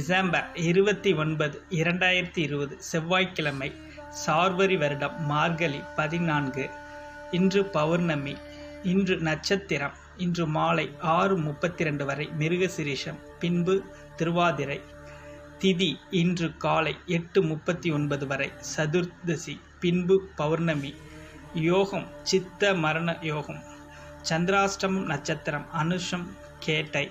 December 29, 2020 செவ்வாய்க்கிழமை, சார்வரி வருடம் மார்கழி 14. இன்று பௌர்ணமி. இன்று நட்சத்திரம். இன்று மாலை 6:32 வரை மிருகசிரீஷம், பின்பு திருவாதிரை. திதி இன்று காலை 8:39 வரை சதுர்தசி, பின்பு பௌர்ணமி. யோகம் சித்த மரண யோகம். சந்திராஷ்டமம் நட்சத்திரம் அனுஷம் கேட்டை.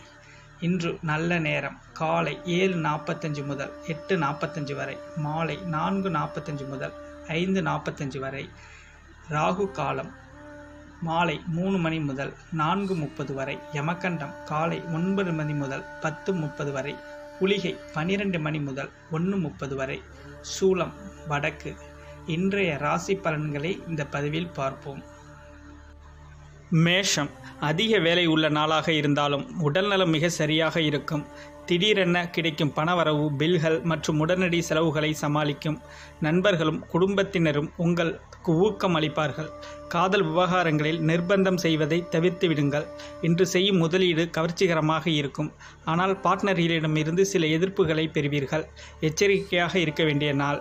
இன்று நல்ல நேரம் காலை 7:45 முதல் 8:45 வரை, மாலை 4:45 முதல் 5:45 வரை. ராகு காலம் மாலை 3 மணி முதல் 4:30 வரை. யமகண்டம் காலை 9 மணி முதல் 10:30 வரை. குளிகை 12 மணி முதல் 1:30 வரை. சூலம் வடக்கு. இன்றைய ராசி பலன்களை இந்த பதிவில் பார்ப்போம். மேஷம். அதிக வேலை உள்ள நாளாக இருந்தாலும் உடல்நலம் மிக சரியாக இருக்கும். திடீரென கிடைக்கும் பணவரவு, பில்கள் மற்றும் உடனடி செலவுகளை சமாளிக்கும். நண்பர்களும் குடும்பத்தினரும் உங்களுக்கு ஊக்கம் அளிப்பார்கள். காதல் விவகாரங்களில் நிர்பந்தம் செய்வதை தவிர்த்து விடுங்கள். இன்று செய்யும் முதலீடு கவர்ச்சிகரமாக இருக்கும். ஆனால் பார்ட்னர்களிடமிருந்து சில எதிர்ப்புகளை பெறுவீர்கள். எச்சரிக்கையாக இருக்க வேண்டிய நாள்.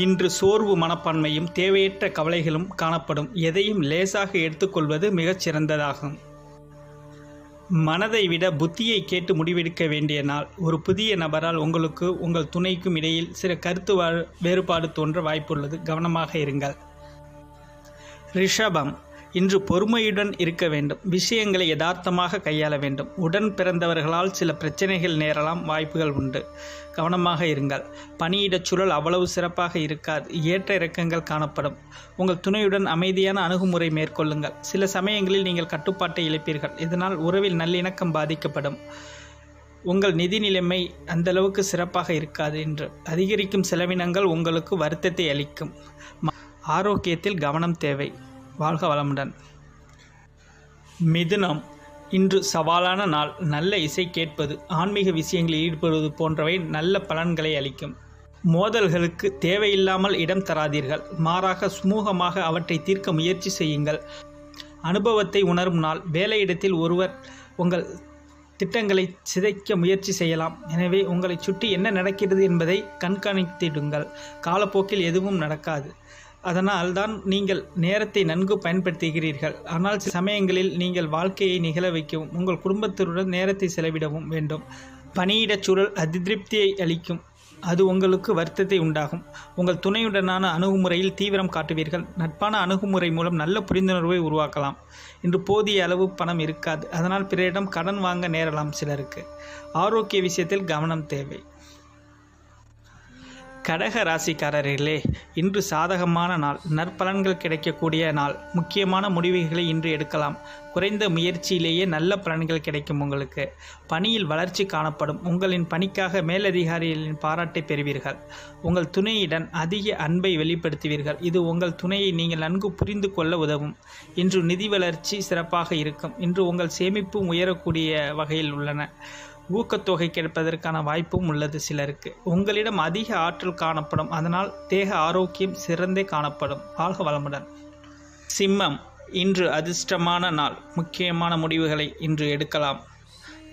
இன்று சோர்வு மனப்பான்மையும் தேவையற்ற கவலைகளும் காணப்படும். எதையும் லேசாக எடுத்துக்கொள்வது மிகச் சிறந்ததாகும். மனதை விட புத்தியை கேட்டு முடிவெடுக்க வேண்டிய நாள். ஒரு புதிய நபரால் உங்களுக்கு உங்கள் துணைக்கும் இடையில் சில கருத்து வேறுபாடு தோன்ற வாய்ப்புள்ளது. கவனமாக இருங்கள். ரிஷபம். இன்று பொறுமையுடன் இருக்க வேண்டும். விஷயங்களை யதார்த்தமாக கையாள வேண்டும். உடன் பிறந்தவர்களால் சில பிரச்சனைகள் நேரலாம். வாய்ப்புகள் உண்டு. கவனமாக இருங்கள். பணியிடச் சூழல் அவ்வளவு சிறப்பாக இருக்காது. ஏற்ற இறக்கங்கள் காணப்படும். உங்கள் துணையுடன் அமைதியான அணுகுமுறை மேற்கொள்ளுங்கள். சில சமயங்களில் நீங்கள் கட்டுப்பாட்டை இழப்பீர்கள். இதனால் உறவில் நல்லிணக்கம் பாதிக்கப்படும். உங்கள் நிதி நிலைமை அந்தளவுக்கு சிறப்பாக இருக்காது. என்று அதிகரிக்கும் செலவினங்கள் உங்களுக்கு வருத்தத்தை அளிக்கும். ஆரோக்கியத்தில் கவனம் தேவை. வாழ்க வளமுடன். மிதுனம். இன்று சவாலான நாள். நல்ல இசை கேட்பது, ஆன்மீக விஷயங்களில் ஈடுபடுவது போன்றவை நல்ல பலன்களை அளிக்கும். மோதல்களுக்கு தேவையில்லாமல் இடம் தராதீர்கள். மாறாக சுமூகமாக அவற்றை தீர்க்க முயற்சி செய்யுங்கள். அனுபவத்தை உணரும் நாள். வேலையிடத்தில் ஒருவர் உங்கள் திட்டங்களை சிதைக்க முயற்சி செய்யலாம். எனவே உங்களை சுற்றி என்ன நடக்கிறது என்பதை கண்காணித்திடுங்கள். காலப்போக்கில் எதுவும் நடக்காது. அதனால் தான் நீங்கள் நேரத்தை நன்கு பயன்படுத்துகிறீர்கள். ஆனால் சில சமயங்களில் நீங்கள் வாழ்க்கையை நிகழ வைக்கவும் உங்கள் குடும்பத்தினருடன் நேரத்தை செலவிடவும் வேண்டும். பணியிடச் சூழல் அதிருப்தியை அளிக்கும். அது உங்களுக்கு வருத்தத்தை உண்டாகும். உங்கள் துணையுடனான அணுகுமுறையில் தீவிரம் காட்டுவீர்கள். நட்பான அணுகுமுறை மூலம் நல்ல புரிந்துணர்வை உருவாக்கலாம். இன்று போதிய அளவு பணம் இருக்காது. அதனால் பிறரிடம் கடன் வாங்க நேரலாம் சிலருக்கு. ஆரோக்கிய விஷயத்தில் கவனம் தேவை. கடக ராசிக்காரர்களே, இன்று சாதகமான நாள். நற்பலன்கள் கிடைக்கக்கூடிய நாள். முக்கியமான முடிவுகளை இன்று எடுக்கலாம். குறைந்த முயற்சியிலேயே நல்ல பலன்கள் கிடைக்கும். உங்களுக்கு பணியில் வளர்ச்சி காணப்படும். உங்களின் பணிக்காக மேலதிகாரிகளின் பாராட்டை பெறுவீர்கள். உங்கள் துணையுடன் அதிக அன்பை வெளிப்படுத்துவீர்கள். இது உங்கள் துணையை நீங்கள் நன்கு புரிந்து கொள்ள உதவும். இன்று நிதி வளர்ச்சி சிறப்பாக இருக்கும். இன்று உங்கள் சேமிப்பும் உயரக்கூடிய வகையில் உள்ளன. ஊக்கத்தொகை கிடைப்பதற்கான வாய்ப்பும் உள்ளது சிலருக்கு. உங்களிடம் அதிக ஆற்றல் காணப்படும். அதனால் தேக ஆரோக்கியம் சிறந்தே காணப்படும். வாழ்க வளமுடன். சிம்மம். இன்று அதிர்ஷ்டமான நாள். முக்கியமான முடிவுகளை இன்று எடுக்கலாம்.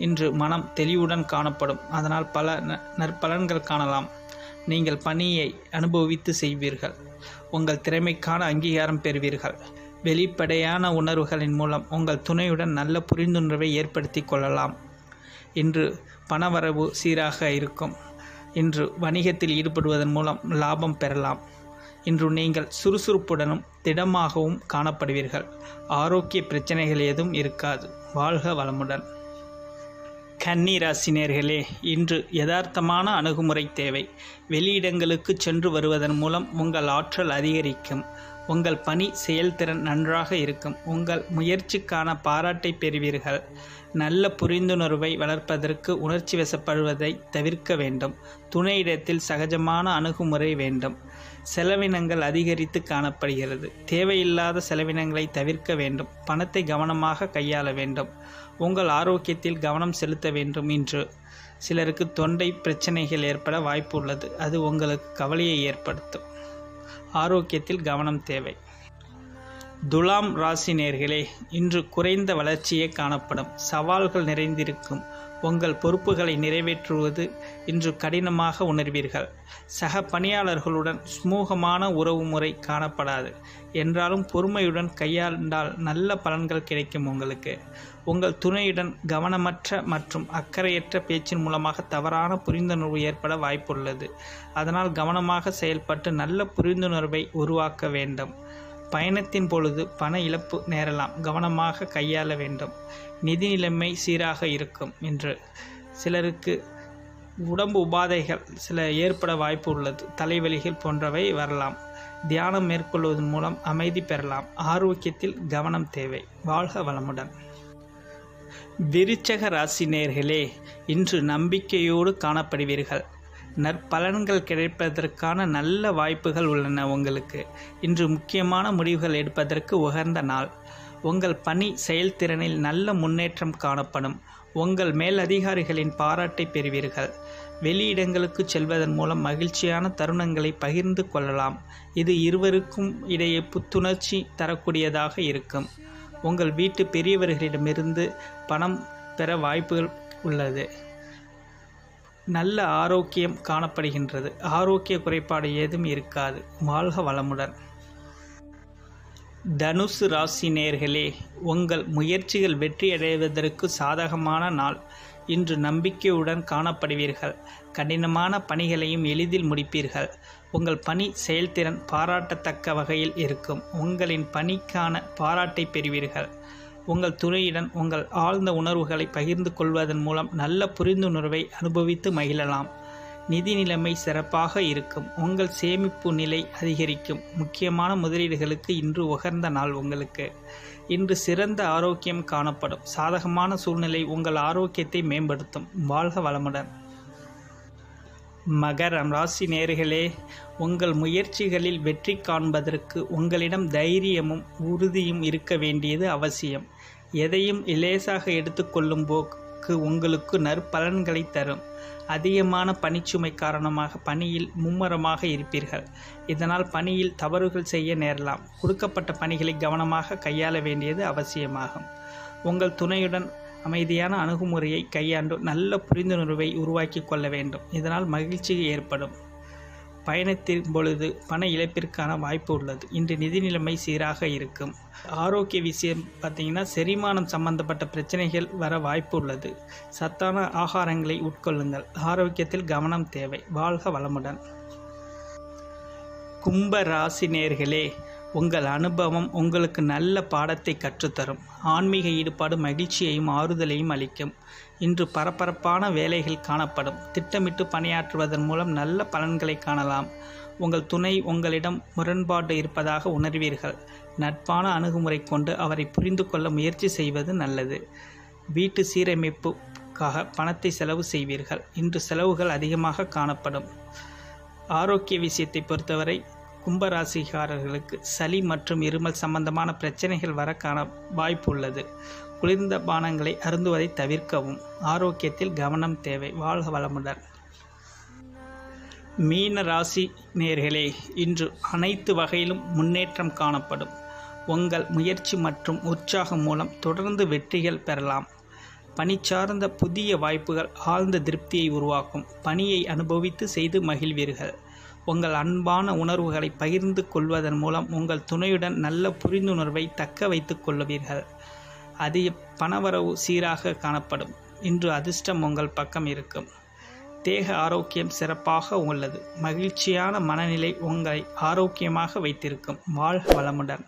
இன்று மனம் தெளிவுடன் காணப்படும். அதனால் பல நற்பலன்கள் காணலாம். நீங்கள் பணியை அனுபவித்து செய்வீர்கள். உங்கள் திறமைக்கான அங்கீகாரம் பெறுவீர்கள். வெளிப்படையான உணர்வுகளின் மூலம் உங்கள் துணையுடன் நல்ல புரிந்துணர்வை ஏற்படுத்தி கொள்ளலாம். இன்று பணவரவு சீராக இருக்கும். இன்று வணிகத்தில் ஈடுபடுவதன் மூலம் லாபம் பெறலாம். இன்று நீங்கள் சுறுசுறுப்புடனும் திடமாகவும் காணப்படுவீர்கள். ஆரோக்கிய பிரச்சனைகள் எதுவும் இருக்காது. வாழ்க வளமுடன். கன்னி ராசினியர்களே, இன்று யதார்த்தமான அணுகுமுறை தேவை. வெளியிடங்களுக்கு சென்று வருவதன் மூலம் உங்கள் ஆற்றல் அதிகரிக்கும். உங்கள் பணி செயல்திறன் நன்றாக இருக்கும். உங்கள் முயற்சிக்கான பாராட்டை பெறுவீர்கள். நல்ல புரிந்துணர்வை வளர்ப்பதற்கு உணர்ச்சி வசப்படுவதை தவிர்க்க வேண்டும். துணையிடத்தில் சகஜமான அணுகுமுறை வேண்டும். செலவினங்கள் அதிகரித்து காணப்படுகிறது. தேவையில்லாத செலவினங்களை தவிர்க்க வேண்டும். பணத்தை கவனமாக கையாள வேண்டும். உங்கள் ஆரோக்கியத்தில் கவனம் செலுத்த வேண்டும். இன்று சிலருக்கு தொண்டை பிரச்சனைகள் ஏற்பட வாய்ப்பு உள்ளது. அது உங்களுக்கு கவலையை ஏற்படுத்தும். ஆரோக்கியத்தில் கவனம் தேவை. துலாம் ராசி நேயர்களே, இன்று குறைந்த வளர்ச்சியே காணப்படும். சவால்கள் நிறைந்திருக்கும். உங்கள் பொறுப்புகளை நிறைவேற்றுவது இன்று கடினமாக உணர்வீர்கள். சக பணியாளர்களுடன் சுமூகமான உறவு முறை காணப்படாது என்றாலும் பொறுமையுடன் கையாண்டால் நல்ல பலன்கள் கிடைக்கும். உங்கள் துணையுடன் கவனமற்ற மற்றும் அக்கறையற்ற பேச்சின் மூலமாக தவறான புரிந்துணர்வு ஏற்பட வாய்ப்புள்ளது. அதனால் கவனமாக செயல்பட்டு நல்ல புரிந்துணர்வை உருவாக்க வேண்டும். பயணத்தின் பொழுது பண இழப்பு நேரலாம், கவனமாக கையாள வேண்டும். நிதி நிலைமை சீராக இருக்கும். என்று சிலருக்கு உடம்பு உபாதைகள் சில ஏற்பட வாய்ப்பு உள்ளது. தலைவலிகள் போன்றவை வரலாம். தியானம் மேற்கொள்வதன் மூலம் அமைதி பெறலாம். ஆரோக்கியத்தில் கவனம் தேவை. வாழ்க வளமுடன். விருச்சக ராசி நேயர்களே, இன்று நம்பிக்கையோடு காணப்படுவீர்கள். நற்பலன்கள் கிடைப்பதற்கான நல்ல வாய்ப்புகள் உள்ளன. இன்று முக்கியமான முடிவுகள் எடுப்பதற்கு உகந்த நாள். உங்கள் பணி செயல்திறனில் நல்ல முன்னேற்றம் காணப்படும். உங்கள் மேல் அதிகாரிகளின் பாராட்டை பெறுவீர்கள். வெளியிடங்களுக்கு செல்வதன் மூலம் மகிழ்ச்சியான தருணங்களை பகிர்ந்து கொள்ளலாம். இது இருவருக்கும் இடையே புத்துணர்ச்சி தரக்கூடியதாக இருக்கும். உங்கள் வீட்டு பெரியவர்களிடமிருந்து பணம் பெற வாய்ப்புகள் உள்ளது. நல்ல ஆரோக்கியம் காணப்படுகின்றது. ஆரோக்கிய குறைபாடு ஏதும் இருக்காது. வாழ்க வளமுடன். தனுசு ராசி நேயர்களே, உங்கள் முயற்சிகள் வெற்றியடைவதற்கு சாதகமான நாள். இன்று நம்பிக்கையுடன் காணப்படுவீர்கள். கடினமான பணிகளையும் எளிதில் முடிப்பீர்கள். உங்கள் பணி செயல்திறன் பாராட்டத்தக்க வகையில் இருக்கும். உங்களின் பணிக்கான பாராட்டை பெறுவீர்கள். உங்கள் துணையுடன் உங்கள் ஆழ்ந்த உணர்வுகளை பகிர்ந்து கொள்வதன் மூலம் நல்ல புரிந்துணர்வை அனுபவித்து மகிழலாம். நிதி நிலைமை சிறப்பாக இருக்கும். உங்கள் சேமிப்பு நிலை அதிகரிக்கும். முக்கியமான முதலீடுகளுக்கு இன்று உகந்த நாள். இன்று சிறந்த ஆரோக்கியம் காணப்படும். சாதகமான சூழ்நிலை உங்கள் ஆரோக்கியத்தை மேம்படுத்தும். வாழ்க வளமுடன். மகரம் ராசி நேயர்களே, உங்கள் முயற்சிகளில் வெற்றி காண்பதற்கு உங்களிடம் தைரியமும் உறுதியும் இருக்க வேண்டியது அவசியம். எதையும் இலேசாக எடுத்துக்கொள்ளும் போக்கு உங்களுக்கு நற்பலன்களை தரும். அதிகமான பணிச்சுமை காரணமாக பணியில் மும்முரமாக இருப்பீர்கள். இதனால் பணியில் தவறுகள் செய்ய நேரலாம். கொடுக்கப்பட்ட பணிகளை கவனமாக கையாள வேண்டியது அவசியமாகும். உங்கள் துணையுடன் அமைதியான அணுகுமுறையை கையாண்டு நல்ல புரிந்துணர்வை உருவாக்கி கொள்ள வேண்டும். இதனால் மகிழ்ச்சி ஏற்படும். பயணத்தின் பொழுது பண இழப்பிற்கான வாய்ப்பு உள்ளது. இன்று நிதி நிலைமை சீராக இருக்கும். ஆரோக்கிய விஷயம் பார்த்தீங்கன்னா, செரிமானம் சம்பந்தப்பட்ட பிரச்சனைகள் வர வாய்ப்பு உள்ளது. சத்தான ஆகாரங்களை உட்கொள்ளுங்கள். ஆரோக்கியத்தில் கவனம் தேவை. வாழ்க வளமுடன். கும்ப ராசி நேயர்களே, உங்கள் அனுபவம் உங்களுக்கு நல்ல பாடத்தை கற்றுத்தரும். ஆன்மீக ஈடுபாடு மகிழ்ச்சியையும் ஆறுதலையும் அளிக்கும். இன்று பரபரப்பான வேலைகள் காணப்படும். திட்டமிட்டு பணியாற்றுவதன் மூலம் நல்ல பலன்களை காணலாம். உங்கள் துணை உங்களிடம் முரண்பாடு இருப்பதாக உணர்வீர்கள். நட்பான அணுகுமுறை கொண்டு அவரை புரிந்து கொள்ள முயற்சி செய்வது நல்லது. வீட்டு சீரமைப்புக்காக பணத்தை செலவு செய்வீர்கள். இன்று செலவுகள் அதிகமாக காணப்படும். ஆரோக்கிய விஷயத்தை பொறுத்தவரை கும்பராசிக்காரர்களுக்கு சளி மற்றும் இருமல் சம்பந்தமான பிரச்சனைகள் வர காண வாய்ப்பு உள்ளது. குளிர்ந்த பானங்களை அருந்துவதை தவிர்க்கவும். ஆரோக்கியத்தில் கவனம் தேவை. வாழ்க வளமுடன். மீன ராசி நேயர்களே, இன்று அனைத்து வகையிலும் முன்னேற்றம் காணப்படும். உங்கள் முயற்சி மற்றும் உற்சாகம் மூலம் தொடர்ந்து வெற்றிகள் பெறலாம். பணி சார்ந்த புதிய வாய்ப்புகள் ஆழ்ந்த திருப்தியை உருவாக்கும். பணியை அனுபவித்து செய்து மகிழ்வீர்கள். உங்கள் அன்பான உணர்வுகளை பகிர்ந்து கொள்வதன் மூலம் உங்கள் துணையுடன் நல்ல புரிந்துணர்வை தக்க வைத்துக் கொள்வீர்கள். அதிக பணவரவு சீராக காணப்படும். இன்று அதிர்ஷ்டம் உங்கள் பக்கம் இருக்கும். தேக ஆரோக்கியம் சிறப்பாக உள்ளது. மகிழ்ச்சியான மனநிலை உங்களை ஆரோக்கியமாக வைத்திருக்கும். வாழ்க வளமுடன்.